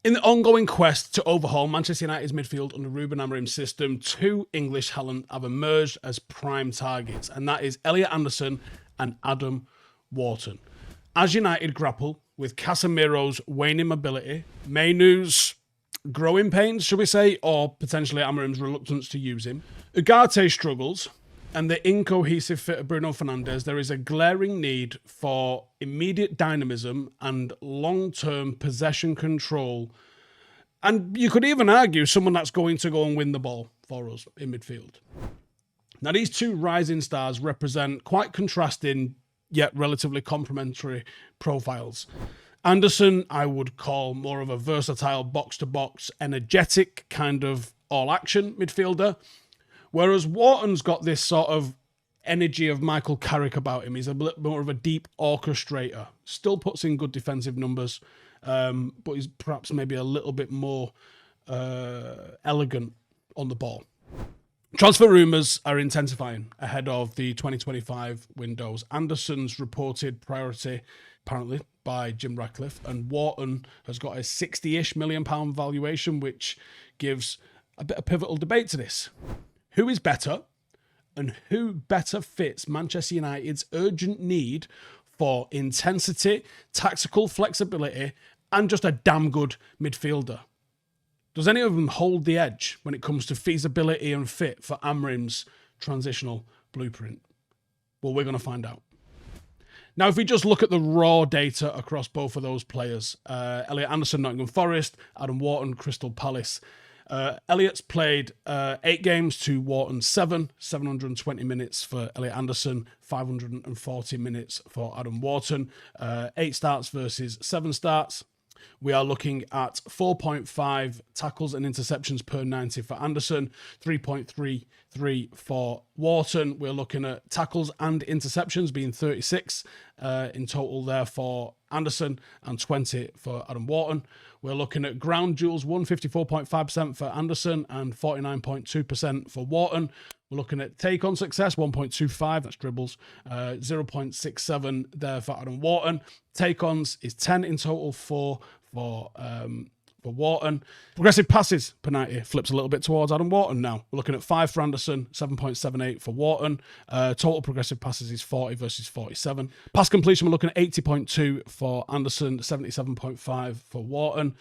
In the ongoing quest to overhaul Manchester United's midfield under Rúben Amorim's system, two English talent have emerged as prime targets, and that is Elliot and Adam Wharton. As United grapple with Casemiro's waning mobility, Mainoo's growing pains, should we say, or potentially Amorim's reluctance to use him, Ugarte struggles, and the incohesive fit of Bruno Fernandes, there is a glaring need for immediate dynamism and long-term possession control. And you could even argue someone that's going to go and win the ball for us in midfield. Now, these two rising stars represent quite contrasting yet relatively complementary profiles. Anderson, I would call more of a versatile box-to-box, energetic kind of all-action midfielder, whereas Wharton's got this sort of energy of Michael Carrick about him. He's a bit more of a deep orchestrator. Still puts in good defensive numbers, but he's perhaps maybe a little bit more elegant on the ball. Transfer rumours are intensifying ahead of the 2025 windows. Anderson's reported priority, apparently, by Jim Ratcliffe, and Wharton has got a £60-ish million valuation, which gives a bit of pivotal debate to this. Who is better, and who better fits Manchester United's urgent need for intensity, tactical flexibility, and just a damn good midfielder? Does any of them hold the edge when it comes to feasibility and fit for Amorim's transitional blueprint? Well, we're going to find out. Now, if we just look at the raw data across both of those players, Elliot Anderson, Nottingham Forest, Adam Wharton, Crystal Palace. Elliot's played 8 games to Wharton's 720 minutes for Elliot Anderson, 540 minutes for Adam Wharton, 8 starts versus 7 starts. We are looking at 4.5 tackles and interceptions per 90 for Anderson, 3.33 for Wharton. We're looking at tackles and interceptions being 36 in total there for Anderson and 20 for Adam Wharton. We're looking at ground duels, 54.5% for Anderson and 49.2% for Wharton. We're looking at take-on success, 1.25, that's dribbles, 0.67 there for Adam Wharton. Take-ons is 10 in total, 4 for Wharton. Progressive passes per 90 flips a little bit towards Adam Wharton now. We're looking at 5 for Anderson, 7.78 for Wharton. Total progressive passes is 40 versus 47. Pass completion, we're looking at 80.2 for Anderson, 77.5 for Wharton.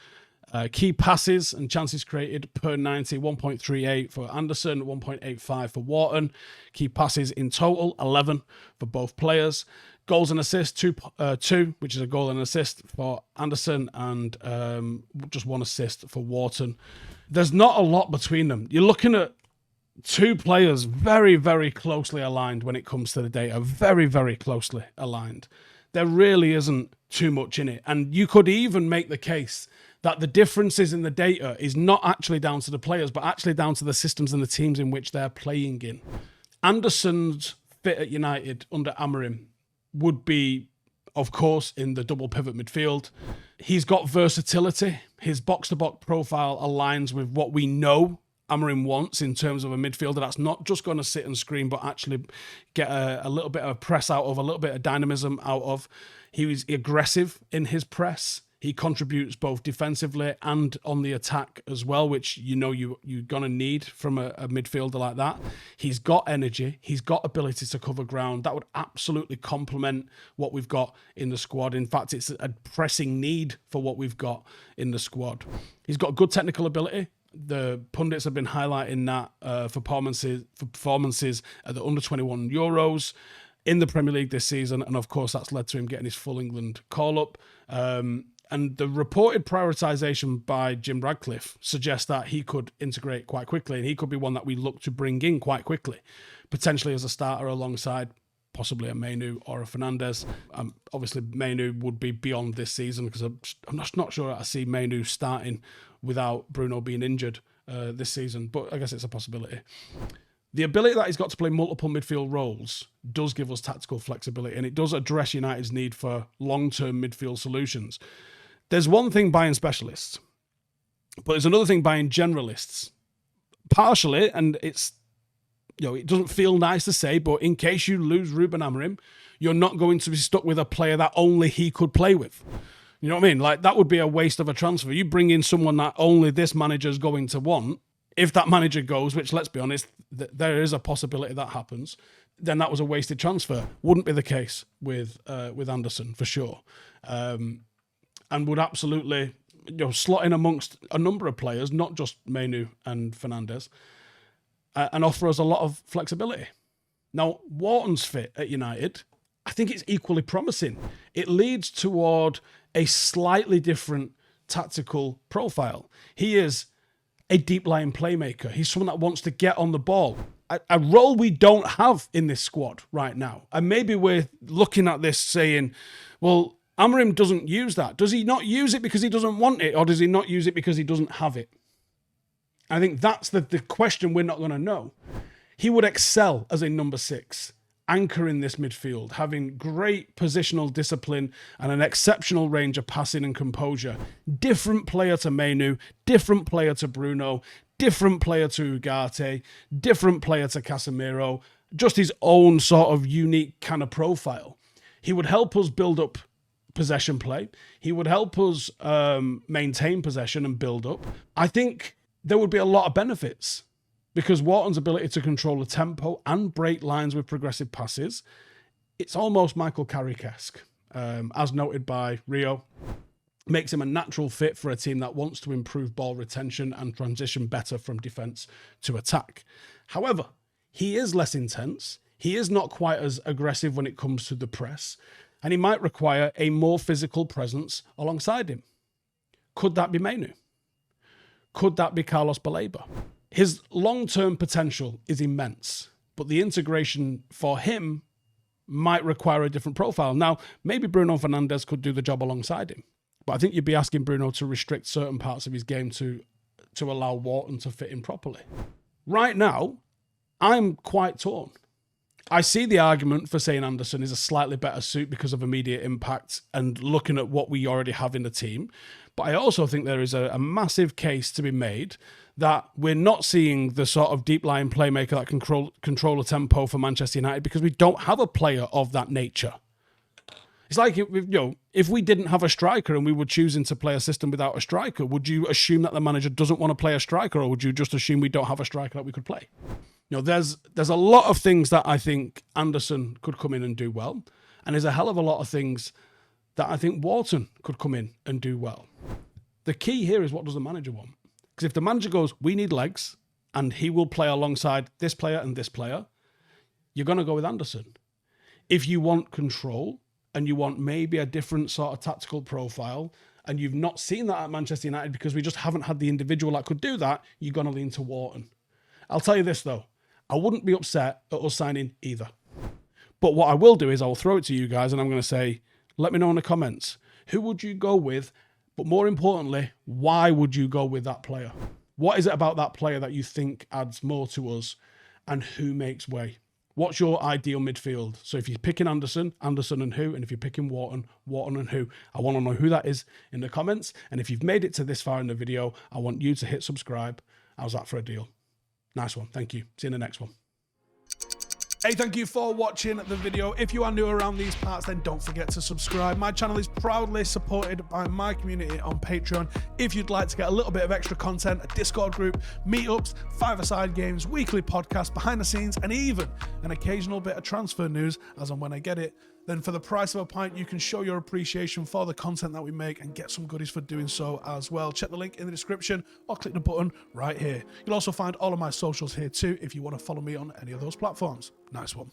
Key passes and chances created per 90, 1.38 for Anderson, 1.85 for Wharton. Key passes in total, 11 for both players. Goals and assists, 2, which is a goal and assist for Anderson, and just 1 assist for Wharton. There's not a lot between them. You're looking at 2 players very, very closely aligned when it comes to the data. Very, very closely aligned. There really isn't too much in it. And you could even make the case that the differences in the data is not actually down to the players, but actually down to the systems and the teams in which they're playing in. Anderson's fit at United under Amorim would be, of course, in the double pivot midfield. He's got versatility. His box-to-box profile aligns with what we know Amorim wants in terms of a midfielder that's not just going to sit and scream, but actually get a little bit of press out of, a little bit of dynamism out of. He was aggressive in his press. He contributes both defensively and on the attack as well, which you know you're going to need from a midfielder like that. He's got energy. He's got ability to cover ground. That would absolutely complement what we've got in the squad. In fact, it's a pressing need for what we've got in the squad. He's got good technical ability. The pundits have been highlighting that for performances at the under-21 Euros in the Premier League this season. And of course, that's led to him getting his full England call-up. And the reported prioritisation by Jim Ratcliffe suggests that he could integrate quite quickly, and he could be one that we look to bring in quite quickly, potentially as a starter alongside possibly a Mainoo or a Fernandes. Obviously, Mainoo would be beyond this season because I'm not sure I see Mainoo starting without Bruno being injured this season, but I guess it's a possibility. The ability that he's got to play multiple midfield roles does give us tactical flexibility, and it does address United's need for long-term midfield solutions. There's one thing buying specialists, but there's another thing buying generalists. Partially, and it's, it doesn't feel nice to say, but in case you lose Rúben Amorim, you're not going to be stuck with a player that only he could play with. You know what I mean? Like, that would be a waste of a transfer. You bring in someone that only this manager's going to want. If that manager goes, which, let's be honest, there is a possibility that happens, then that was a wasted transfer. Wouldn't be the case with Anderson, for sure. And would absolutely, slot in amongst a number of players, not just Mainoo and Fernandes, and offer us a lot of flexibility. Now, Wharton's fit at United, I think it's equally promising. It leads toward a slightly different tactical profile. He is a deep-lying playmaker. He's someone that wants to get on the ball. A role we don't have in this squad right now. And maybe we're looking at this saying, well, Amorim doesn't use that. Does he not use it because he doesn't want it? Or does he not use it because he doesn't have it? I think that's the question we're not going to know. He would excel as a number 6, anchoring this midfield, having great positional discipline and an exceptional range of passing and composure. Different player to Mainoo, different player to Bruno, different player to Ugarte, different player to Casemiro, just his own sort of unique kind of profile. He would help us build up possession play. He would help us maintain possession and build up. I think there would be a lot of benefits because Wharton's ability to control the tempo and break lines with progressive passes, it's almost Michael Carrick-esque, as noted by Rio. Makes him a natural fit for a team that wants to improve ball retention and transition better from defence to attack. However, he is less intense. He is not quite as aggressive when it comes to the press, and he might require a more physical presence alongside him. Could that be Mainoo? Could that be Carlos Baleba? His long-term potential is immense, but the integration for him might require a different profile. Now, maybe Bruno Fernandes could do the job alongside him, but I think you'd be asking Bruno to restrict certain parts of his game to allow Wharton to fit in properly. Right now, I'm quite torn. I see the argument for saying Anderson is a slightly better suit because of immediate impact and looking at what we already have in the team. But I also think there is a massive case to be made that we're not seeing the sort of deep-lying playmaker that can control the tempo for Manchester United because we don't have a player of that nature. It's like, if we didn't have a striker and we were choosing to play a system without a striker, would you assume that the manager doesn't want to play a striker, or would you just assume we don't have a striker that we could play? There's a lot of things that I think Anderson could come in and do well, and there's a hell of a lot of things that I think Wharton could come in and do well. The key here is, what does the manager want? Because if the manager goes, we need legs, and he will play alongside this player and this player, you're going to go with Anderson. If you want control, and you want maybe a different sort of tactical profile, and you've not seen that at Manchester United because we just haven't had the individual that could do that, you're going to lean to Wharton. I'll tell you this, though. I wouldn't be upset at us signing either. But what I will do is I will throw it to you guys, and I'm going to say, let me know in the comments. Who would you go with? But more importantly, why would you go with that player? What is it about that player that you think adds more to us, and who makes way? What's your ideal midfield? So if you're picking Anderson, Anderson and who? And if you're picking Wharton, Wharton and who? I want to know who that is in the comments. And if you've made it to this far in the video, I want you to hit subscribe. How's that for a deal? Nice one. Thank you. See you in the next one. Hey, thank you for watching the video. If you are new around these parts, then don't forget to subscribe. My channel is proudly supported by my community on Patreon. If you'd like to get a little bit of extra content, a Discord group, meetups, five-a-side games, weekly podcasts, behind the scenes, and even an occasional bit of transfer news as and when I get it, then for the price of a pint, you can show your appreciation for the content that we make and get some goodies for doing so as well. Check the link in the description or click the button right here. You'll also find all of my socials here too if you want to follow me on any of those platforms. Nice one.